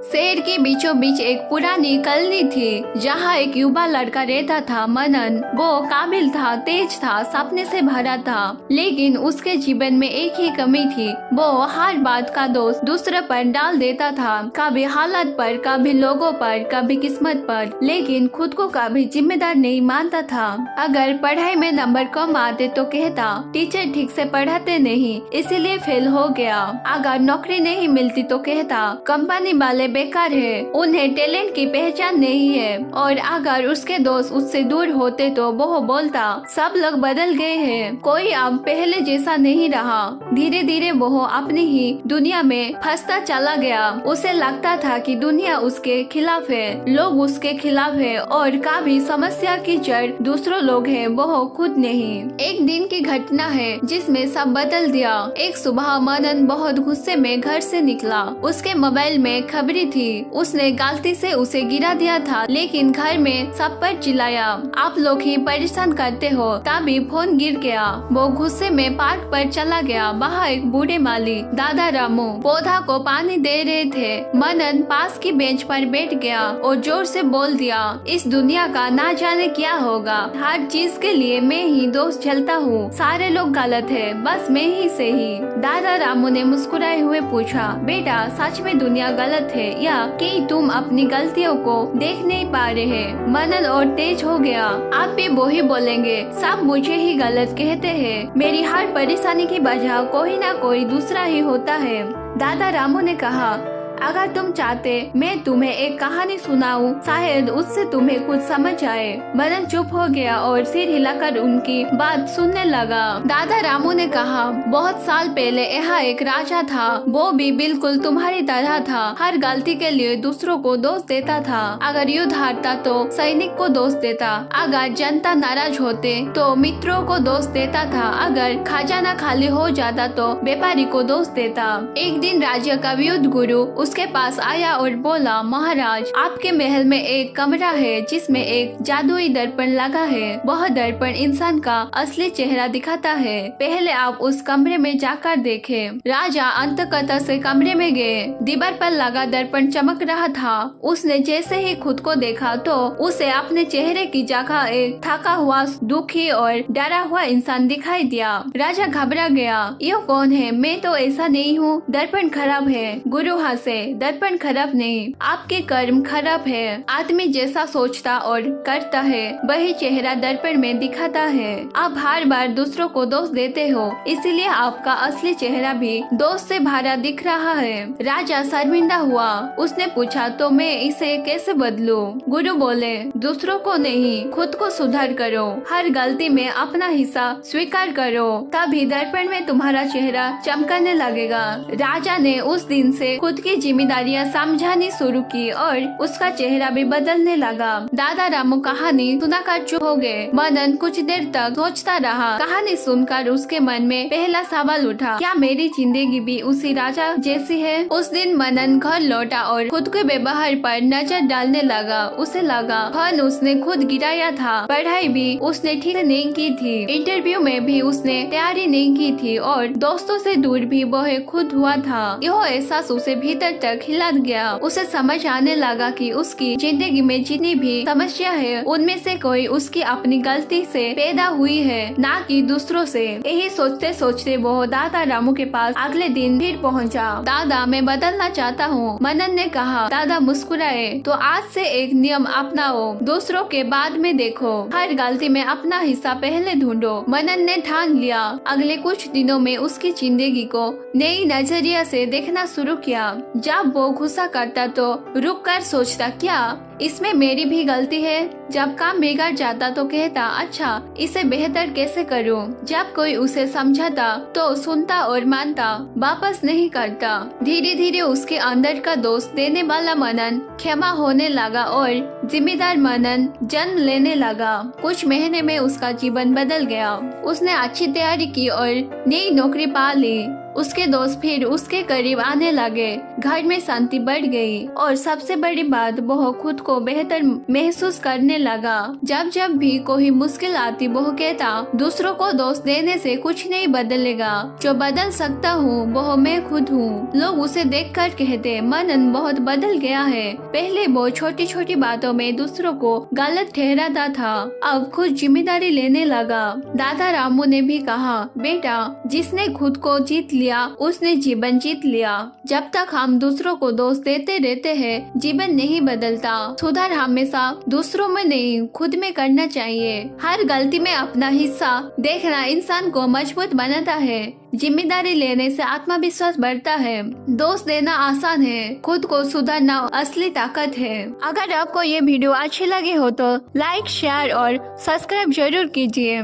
शहर के बीचों बीच एक पुरानी कॉलोनी थी जहाँ एक युवा लड़का रहता था मनन। वो काबिल था, तेज था, सपने से भरा था, लेकिन उसके जीवन में एक ही कमी थी। वो हर बात का दोष दूसरे पर डाल देता था, कभी हालात पर, कभी लोगों पर, कभी किस्मत पर, लेकिन खुद को कभी जिम्मेदार नहीं मानता था। अगर पढ़ाई में नंबर कम आते तो कहता टीचर ठीक से पढ़ाते नहीं इसीलिए फेल हो गया। अगर नौकरी नहीं मिलती तो कहता कंपनी वाले बेकार है, उन्हें टैलेंट की पहचान नहीं है। और अगर उसके दोस्त उससे दूर होते तो वो बोलता सब लोग बदल गए हैं, कोई अब पहले जैसा नहीं रहा। धीरे धीरे वो अपनी ही दुनिया में फंसता चला गया। उसे लगता था कि दुनिया उसके खिलाफ है, लोग उसके खिलाफ है और कभी समस्या की जड़ दूसरों लोग हैं, वो खुद नहीं। एक दिन की घटना है जिसमें सब बदल दिया। एक सुबह मनन बहुत गुस्से में घर से निकला। उसके मोबाइल में खबरें थी। उसने गलती से उसे गिरा दिया था, लेकिन घर में सब पर चिल्लाया आप लोग ही परेशान करते हो, तभी फोन गिर गया। वो गुस्से में पार्क पर चला गया। वहाँ एक बूढ़े माली दादा रामू पौधा को पानी दे रहे थे। मनन पास की बेंच पर बैठ गया और जोर से बोल दिया इस दुनिया का ना जाने क्या होगा, हर चीज के लिए मैं ही दोष झेलता हूँ, सारे लोग गलत है, बस मैं ही सही। दादा रामू ने मुस्कुराए हुए पूछा बेटा सच में दुनिया गलत है या कि तुम अपनी गलतियों को देख नहीं पा रहे? मनन और तेज हो गया। आप भी वो ही बोलेंगे सब मुझे ही गलत कहते हैं, मेरी हर परेशानी की वजह कोई ना कोई दूसरा ही होता है। दादा रामू ने कहा अगर तुम चाहते मैं तुम्हें एक कहानी सुनाऊं, शायद उससे तुम्हें कुछ समझ आए। मनन चुप हो गया और सिर हिलाकर उनकी बात सुनने लगा। दादा रामू ने कहा बहुत साल पहले यहाँ एक राजा था, वो भी बिल्कुल तुम्हारी तरह था, हर गलती के लिए दूसरों को दोष देता था। अगर युद्ध हारता तो सैनिक को दोष देता, अगर जनता नाराज होते तो मित्रों को दोष देता था, अगर खजाना खाली हो जाता तो व्यापारी को दोष देता। एक दिन राज्य का युद्ध गुरु उसके पास आया और बोला महाराज आपके महल में एक कमरा है जिसमें एक जादुई दर्पण लगा है। वह दर्पण इंसान का असली चेहरा दिखाता है, पहले आप उस कमरे में जाकर देखें। राजा अंतकथा से कमरे में गए। दीवार पर लगा दर्पण चमक रहा था। उसने जैसे ही खुद को देखा तो उसे अपने चेहरे की जगह एक थका हुआ, दुखी और डरा हुआ इंसान दिखाई दिया। राजा घबरा गया, ये कौन है? मैं तो ऐसा नहीं हूँ। दर्पण खराब है। गुरु हंसे, दर्पण खराब नहीं, आपके कर्म खराब है। आदमी जैसा सोचता और करता है वही चेहरा दर्पण में दिखाता है। आप हर बार दूसरों को दोष देते हो, इसीलिए आपका असली चेहरा भी दोष से भरा दिख रहा है। राजा शर्मिंदा हुआ। उसने पूछा तो मैं इसे कैसे बदलूं? गुरु बोले दूसरों को नहीं, खुद को सुधार करो, हर गलती में अपना हिस्सा स्वीकार करो, तभी दर्पण में तुम्हारा चेहरा चमकने लगेगा। राजा ने उस दिन से खुद की जिम्मेदारियां समझानी शुरू की और उसका चेहरा भी बदलने लगा। दादा रामू कहानी सुनाकर चुप हो गए। मनन कुछ देर तक सोचता रहा। कहानी सुनकर उसके मन में पहला सवाल उठा, क्या मेरी जिंदगी भी उसी राजा जैसी है? उस दिन मनन घर लौटा और खुद के व्यवहार पर नजर डालने लगा। उसे लगा फन उसने खुद गिराया था, पढ़ाई भी उसने ठीक नहीं की थी, इंटरव्यू में भी उसने तैयारी नहीं की थी और दोस्तों से दूर भी वह खुद हुआ था। यह एहसास उसे भीतर तक हिला गया। उसे समझ आने लगा कि उसकी जिंदगी में जितनी भी समस्या है उनमें से कोई उसकी अपनी गलती से पैदा हुई है, ना कि दूसरों से। यही सोचते सोचते वो दादा रामू के पास अगले दिन फिर पहुंचा। दादा मैं बदलना चाहता हूँ, मनन ने कहा। दादा मुस्कुराए, तो आज से एक नियम अपनाओ, दूसरों के बाद में देखो, हर गलती में अपना हिस्सा पहले ढूंढो। मनन ने ठान लिया। अगले कुछ दिनों में उसकी जिंदगी को नई नजरिया से देखना शुरू किया। जब वो गुस्सा करता तो रुक कर सोचता क्या इसमें मेरी भी गलती है? जब काम बिगड़ जाता तो कहता अच्छा इसे बेहतर कैसे करूं? जब कोई उसे समझाता तो सुनता और मानता, वापस नहीं करता। धीरे धीरे उसके अंदर का दोस्त देने वाला मनन क्षमा होने लगा और जिम्मेदार मनन जन्म लेने लगा। कुछ महीने में उसका जीवन बदल गया। उसने अच्छी तैयारी की और नई नौकरी पा ली। उसके दोस्त फिर उसके करीब आने लगे। घर में शांति बढ़ गई और सबसे बड़ी बात वो खुद को बेहतर महसूस करने लगा। जब जब भी कोई मुश्किल आती वो कहता दूसरों को दोष देने से कुछ नहीं बदलेगा, जो बदल सकता हूँ वो मैं खुद हूँ। लोग उसे देखकर कहते मनन बहुत बदल गया है। पहले वो छोटी छोटी बातों में दूसरों को गलत ठहराता था, अब खुद जिम्मेदारी लेने लगा। दादा रामू ने भी कहा बेटा, जिसने खुद को जीत लिया उसने जीवन जीत लिया। जब तक हम दूसरों को दोष देते रहते हैं जीवन नहीं बदलता। सुधार हमेशा दूसरों में नहीं खुद में करना चाहिए। हर गलती में अपना हिस्सा देखना इंसान को मजबूत बनाता है। जिम्मेदारी लेने से आत्मविश्वास बढ़ता है। दोष देना आसान है, खुद को सुधारना असली ताकत है। अगर आपको ये वीडियो अच्छी लगी हो तो लाइक, शेयर और सब्सक्राइब जरूर कीजिए।